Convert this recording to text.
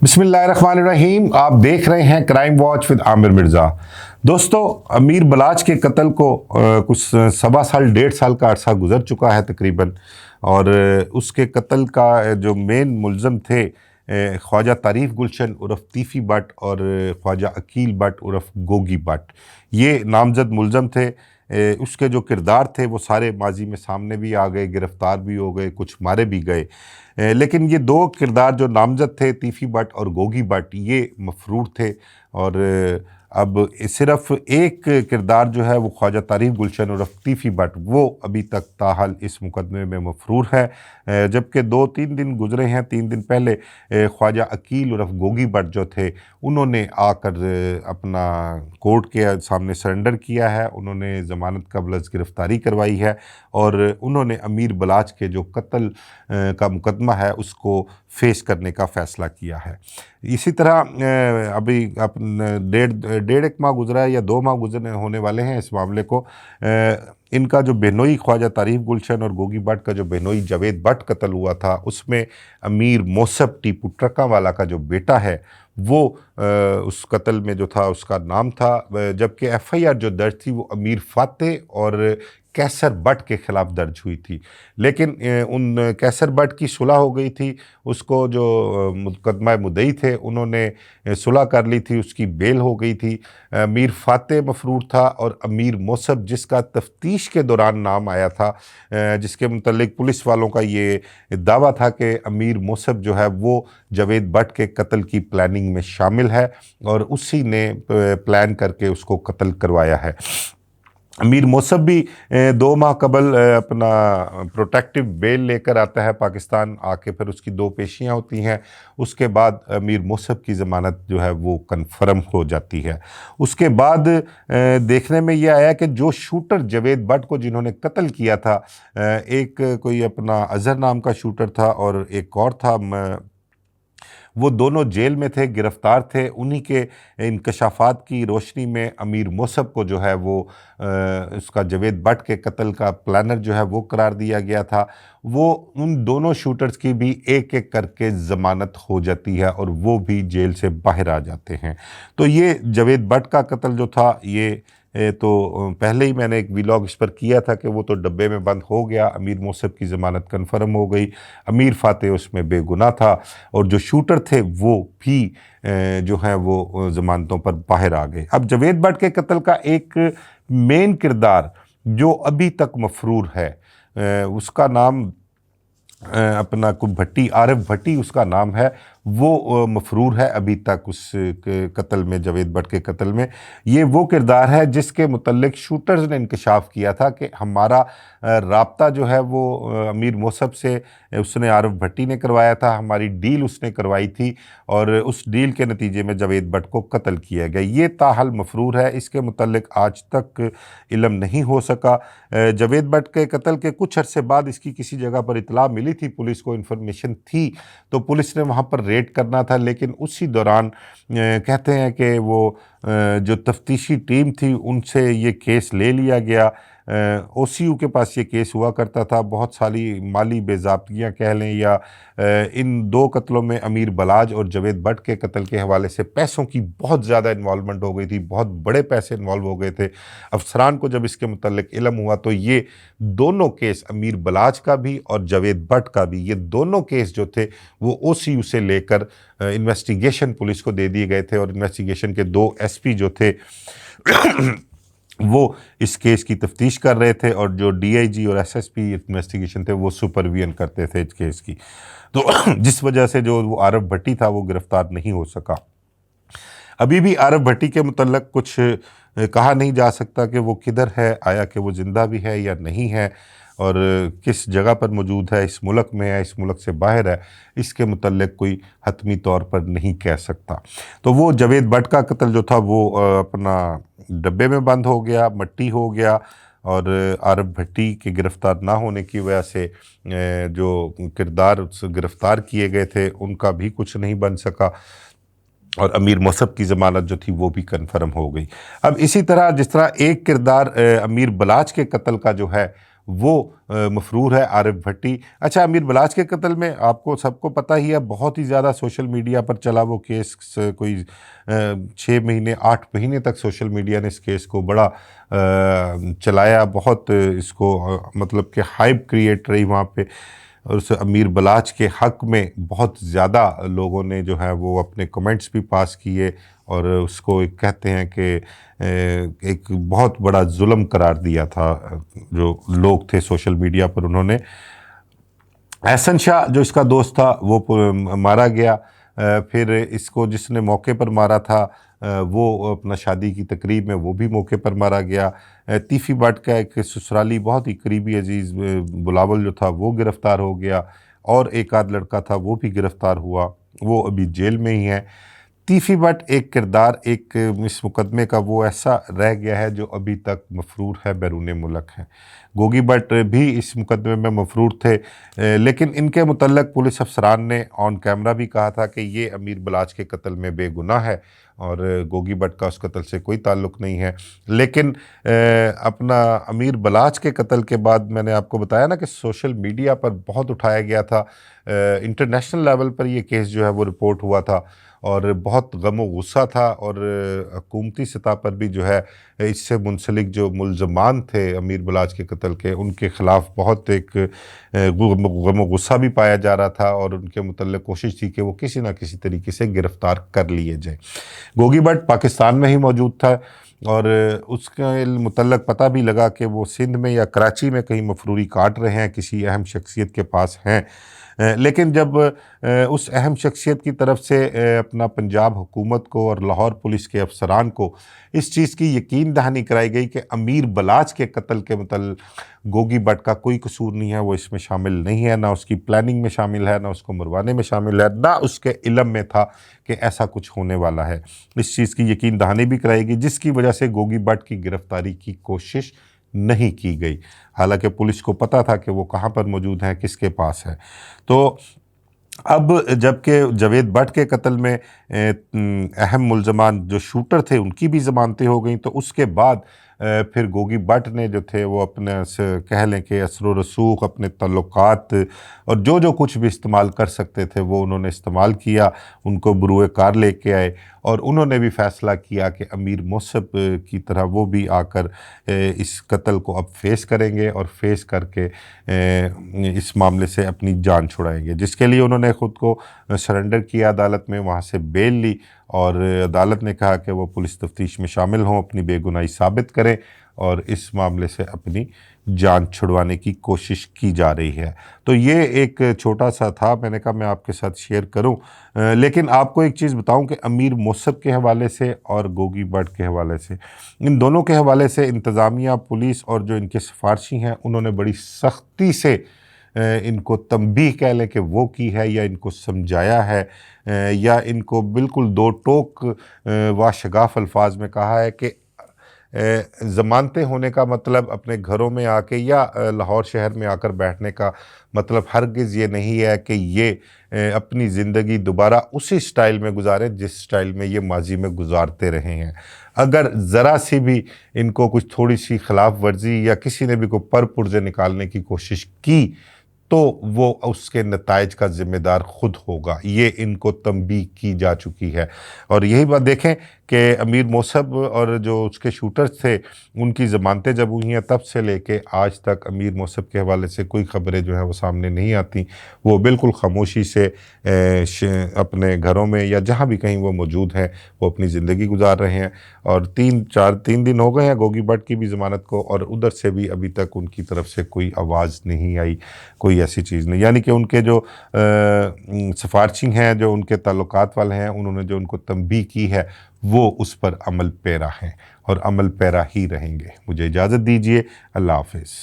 बिस्मिल्लाहिर्रहमानिर्रहीम। आप देख रहे हैं crime watch with Aamir Mirza. दोस्तों, अमीर बलाच के कत्ल को कुछ 1.25 साल 1.5 साल का अरसा गुजर चुका है तकरीबन, और उसके कत्ल का जो मेन मुलज़म थे ख्वाजा तारीफ़ गुलशन उर्फ़ तीफ़ी बट और ख्वाजा अकील बट उर्फ़ गोगी बट, ये नामज़द मुलज़म थे। उसके जो किरदार थे वो सारे माजी में सामने भी आ गए, गिरफ़्तार भी हो गए, कुछ मारे भी गए। लेकिन ये दो किरदार जो नामज़द थे, तीफ़ी बट और गोगी बट, ये मफरूर थे। और अब सिर्फ़ एक किरदार जो है वो ख्वाजा तारीफ़ गुलशन उर्फ़ तीफ़ी बट, वो अभी तक ताहाल इस मुकदमे में मफरूर है। जबकि 2-3 दिन गुजरे हैं। 3 दिन पहले ख्वाजा अकील उर्फ़ गोगी बट जो थे, उन्होंने आकर अपना कोर्ट के सामने सरेंडर किया है। उन्होंने ज़मानत कबल गिरफ़्तारी करवाई है और उन्होंने अमीर बलाच के जो कत्ल का मुकदमा है उसको फेस करने का फ़ैसला किया है। इसी तरह अभी डेढ़ एक माह गुजरा है या 2 माह गुजरने होने वाले हैं इस मामले को। इनका जो बेनोई ख्वाजा तारीफ़ गुलशन और गोगी बट का जो बेनोई जावेद बट कत्ल हुआ था, उसमें अमीर मोसब टीपू ट्रका वाला का जो बेटा है वो उस कत्ल में जो था उसका नाम था। जबकि FIR जो दर्ज थी वो अमीर फातेह और कैसर बट के ख़िलाफ़ दर्ज हुई थी। लेकिन उन कैसर बट की सुलह हो गई थी। उसको जो मुकदमा मुद्दई थे उन्होंने सुलह कर ली थी, उसकी बेल हो गई थी। अमीर फातेह मफरूर था और अमीर मोसब, जिसका तफ्तीश के दौरान नाम आया था, जिसके मुतल्लिक पुलिस वालों का ये दावा था कि अमीर मोसब जो है वो जावेद बट के कत्ल की प्लानिंग में शामिल है और उसी ने प्लान करके उसको कत्ल करवाया है। अमीर मोसब भी 2 माह कबल अपना प्रोटेक्टिव बेल लेकर आता है पाकिस्तान। आके फिर उसकी 2 पेशियाँ होती हैं। उसके बाद अमीर मोसब की ज़मानत जो है वो कन्फर्म हो जाती है। उसके बाद देखने में ये आया कि जो शूटर जावेद बट को जिन्होंने कत्ल किया था, एक कोई अपना अज़हर नाम का शूटर था और एक और था, वो दोनों जेल में थे, गिरफ़्तार थे। उन्हीं के इंकशाफात की रोशनी में अमीर मोसब को जो है वो उसका जावेद बट के कत्ल का प्लानर जो है वो करार दिया गया था। वो उन दोनों शूटर्स की भी एक एक करके ज़मानत हो जाती है और वो भी जेल से बाहर आ जाते हैं। तो ये जावेद बट का कत्ल जो था, ये तो पहले ही मैंने एक व्लॉग इस पर किया था कि वो तो डब्बे में बंद हो गया। अमीर मोसब की ज़मानत कन्फर्म हो गई। अमीर फातेह उसमें बेगुनाह था और जो शूटर थे वो भी जो हैं वो ज़मानतों पर बाहर आ गए। अब जावेद बट के कत्ल का एक मेन किरदार जो अभी तक मफरूर है, उसका नाम अपना कुछ भट्टी, आरिफ भट्टी उसका नाम है। वो मफरूर है अभी तक उस कत्ल में, जावेद बट के कत्ल में। ये वो किरदार है जिसके मुतल्लिक शूटर्स ने इंकशाफ किया था कि हमारा राब्ता जो है वो अमीर मोसब से उसने आरिफ भट्टी ने करवाया था, हमारी डील उसने करवाई थी और उस डील के नतीजे में जावेद बट को कत्ल किया गया। ये ताहल मफरूर है। इसके मुतल्लिक आज तक इल्म नहीं हो सका। जावेद बट के कत्ल के कुछ अरसे बाद इसकी किसी जगह पर इतला मिली थी, पुलिस को इन्फॉर्मेशन थी, तो पुलिस ने वहाँ पर रेड करना था। लेकिन उसी दौरान कहते हैं कि वो जो तफ्तीशी टीम थी उनसे ये केस ले लिया गया। OCU के पास ये केस हुआ करता था। बहुत सारी माली बेज़ाब्तियाँ कह लें या इन 2 कत्लों में अमीर बलाच और जावेद बट के कत्ल के हवाले से पैसों की बहुत ज़्यादा इन्वॉल्वमेंट हो गई थी, बहुत बड़े पैसे इन्वॉल्व हो गए थे। अफसरान को जब इसके मुतल्लिक इल्म हुआ तो ये दोनों केस, अमीर बलाच का भी और जावेद बट का भी, ये दोनों केस जो थे वो OCU से लेकर इन्वेस्टिगेशन पुलिस को दे दिए गए थे और इन्वेस्टिगेशन के 2 SP जो थे वो इस केस की तफ्तीश कर रहे थे और जो DIG और SSP इन्वेस्टिगेशन थे वो सुपरविजन करते थे इस केस की। तो जिस वजह से जो वो आरिफ भट्टी था वो गिरफ़्तार नहीं हो सका। अभी भी आरिफ भट्टी के मुतल्लिक कुछ कहा नहीं जा सकता कि वो किधर है, आया कि वो ज़िंदा भी है या नहीं है और किस जगह पर मौजूद है, इस मुल्क में है, इस मुल्क से बाहर है, इसके मुतल्लिक कोई हतमी तौर पर नहीं कह सकता। तो वो जावेद बट का कत्ल जो था वो अपना डब्बे में बंद हो गया, मट्टी हो गया और आरिफ भट्टी के गिरफ़्तार ना होने की वजह से जो किरदार गिरफ़्तार किए गए थे उनका भी कुछ नहीं बन सका और अमीर मोसब की ज़मानत जो थी वो भी कन्फर्म हो गई। अब इसी तरह जिस तरह एक किरदार अमीर बलाच के कत्ल का जो है وہ مفرور ہے عارف بھٹی۔ اچھا، امیر بلاچ کے قتل میں آپ کو سب کو پتہ ہی ہے، بہت ہی زیادہ سوشل میڈیا پر چلا وہ کیس، کوئی 6 مہینے 8 مہینے تک سوشل میڈیا نے اس کیس کو بڑا چلایا، بہت اس کو مطلب کہ ہائپ کریٹ رہی وہاں پہ، اور اس امیر بلاچ کے حق میں بہت زیادہ لوگوں نے جو ہے وہ اپنے کمنٹس بھی پاس کیے، اور اس کو ایک کہتے ہیں کہ ایک بہت بڑا ظلم قرار دیا تھا جو لوگ تھے سوشل میڈیا پر۔ انہوں نے احسن شاہ جو اس کا دوست تھا وہ مارا گیا، پھر اس کو جس نے موقع پر مارا تھا وہ اپنا شادی کی تقریب میں وہ بھی موقع پر مارا گیا۔ تیفی بٹ کا ایک سسرالی بہت ہی قریبی عزیز بلاول جو تھا وہ گرفتار ہو گیا، اور ایک آدھ لڑکا تھا وہ بھی گرفتار ہوا، وہ ابھی جیل میں ہی ہے۔ تیفی بٹ ایک کردار ایک اس مقدمے کا وہ ایسا رہ گیا ہے جو ابھی تک مفرور ہے، بیرون ملک ہے۔ گوگی بٹ بھی اس مقدمے میں مفرور تھے، لیکن ان کے متعلق پولیس افسران نے آن کیمرہ بھی کہا تھا کہ یہ امیر بلاچ کے قتل میں بے گناہ ہے، اور گوگی بٹ کا اس قتل سے کوئی تعلق نہیں ہے۔ لیکن اپنا امیر بلاچ کے قتل کے بعد میں نے آپ کو بتایا نا کہ سوشل میڈیا پر بہت اٹھایا گیا تھا، انٹرنیشنل لیول پر یہ کیس جو ہے وہ رپورٹ ہوا تھا، اور بہت غم و غصہ تھا، اور حکومتی سطح پر بھی جو ہے اس سے منسلک جو ملزمان تھے امیر بلاچ کے قتل کے، ان کے خلاف بہت ایک غم و غصہ بھی پایا جا رہا تھا، اور ان کے متعلق کوشش تھی کہ وہ کسی نہ کسی طریقے سے گرفتار کر لیے جائیں۔ گوگی بٹ پاکستان میں ہی موجود تھا، اور اس کے متعلق پتہ بھی لگا کہ وہ سندھ میں یا کراچی میں کہیں مفروری کاٹ رہے ہیں، کسی اہم شخصیت کے پاس ہیں۔ لیکن جب اس اہم شخصیت کی طرف سے اپنا پنجاب حکومت کو اور لاہور پولیس کے افسران کو اس چیز کی یقین دہانی کرائی گئی کہ امیر بلاچ کے قتل کے متعلق گوگی بٹ کا کوئی قصور نہیں ہے، وہ اس میں شامل نہیں ہے، نہ اس کی پلاننگ میں شامل ہے، نہ اس کو مروانے میں شامل ہے، نہ اس کے علم میں تھا کہ ایسا کچھ ہونے والا ہے، اس چیز کی یقین دہانی بھی کرائی گئی، جس کی وجہ سے گوگی بٹ کی گرفتاری کی کوشش نہیں کی گئی، حالانکہ پولیس کو پتہ تھا کہ وہ کہاں پر موجود ہیں، کس کے پاس ہے۔ تو اب جب کہ جاوید بٹ کے قتل میں اہم ملزمان جو شوٹر تھے ان کی بھی ضمانتیں ہو گئیں، تو اس کے بعد پھر گوگی بٹ نے جو تھے وہ اپنے کہہ لیں کہ اثر و رسوخ، اپنے تعلقات اور جو کچھ بھی استعمال کر سکتے تھے وہ انہوں نے استعمال کیا، ان کو بروئے کار لے کے آئے، اور انہوں نے بھی فیصلہ کیا کہ امیر موصب کی طرح وہ بھی آ کر اس قتل کو اب فیس کریں گے، اور فیس کر کے اس معاملے سے اپنی جان چھڑائیں گے، جس کے لیے انہوں نے خود کو سرنڈر کیا عدالت میں، وہاں سے بیل لی، اور عدالت نے کہا کہ وہ پولیس تفتیش میں شامل ہوں، اپنی بے گناہی ثابت کریں، اور اس معاملے سے اپنی جان چھڑوانے کی کوشش کی جا رہی ہے۔ تو یہ ایک چھوٹا سا تھا، میں نے کہا میں آپ کے ساتھ شیئر کروں، لیکن آپ کو ایک چیز بتاؤں کہ امیر موصب کے حوالے سے اور گوگی بٹ کے حوالے سے، ان دونوں کے حوالے سے انتظامیہ، پولیس اور جو ان کے سفارشی ہیں انہوں نے بڑی سختی سے ان کو تنبیہ کہہ لیں کہ وہ کی ہے، یا ان کو سمجھایا ہے، یا ان کو بالکل دو ٹوک و شگاف الفاظ میں کہا ہے کہ ضمانتیں ہونے کا مطلب اپنے گھروں میں آ کے یا لاہور شہر میں آ کر بیٹھنے کا مطلب ہرگز یہ نہیں ہے کہ یہ اپنی زندگی دوبارہ اسی سٹائل میں گزاریں جس سٹائل میں یہ ماضی میں گزارتے رہے ہیں۔ اگر ذرا سی بھی ان کو کچھ تھوڑی سی خلاف ورزی یا کسی نے بھی کوئی پر پرزے نکالنے کی کوشش کی تو وہ اس کے نتائج کا ذمہ دار خود ہوگا، یہ ان کو تنبیہ کی جا چکی ہے۔ اور یہی بات دیکھیں کہ امیر موصب اور جو اس کے شوٹرز تھے ان کی ضمانتیں جب ہوئی ہیں تب سے لے کے آج تک امیر موصب کے حوالے سے کوئی خبریں جو ہیں وہ سامنے نہیں آتی، وہ بالکل خاموشی سے اپنے گھروں میں یا جہاں بھی کہیں وہ موجود ہیں وہ اپنی زندگی گزار رہے ہیں۔ اور 3 دن ہو گئے ہیں گوگی بٹ کی بھی ضمانت کو، اور ادھر سے بھی ابھی تک ان کی طرف سے کوئی آواز نہیں آئی، کوئی ایسی چیز نہیں، یعنی کہ ان کے جو سفارشی ہیں، جو ان کے تعلقات والے ہیں، انہوں نے جو ان کو تنبیہ کی ہے وہ اس پر عمل پیرا ہیں اور عمل پیرا ہی رہیں گے۔ مجھے اجازت دیجیے، اللہ حافظ۔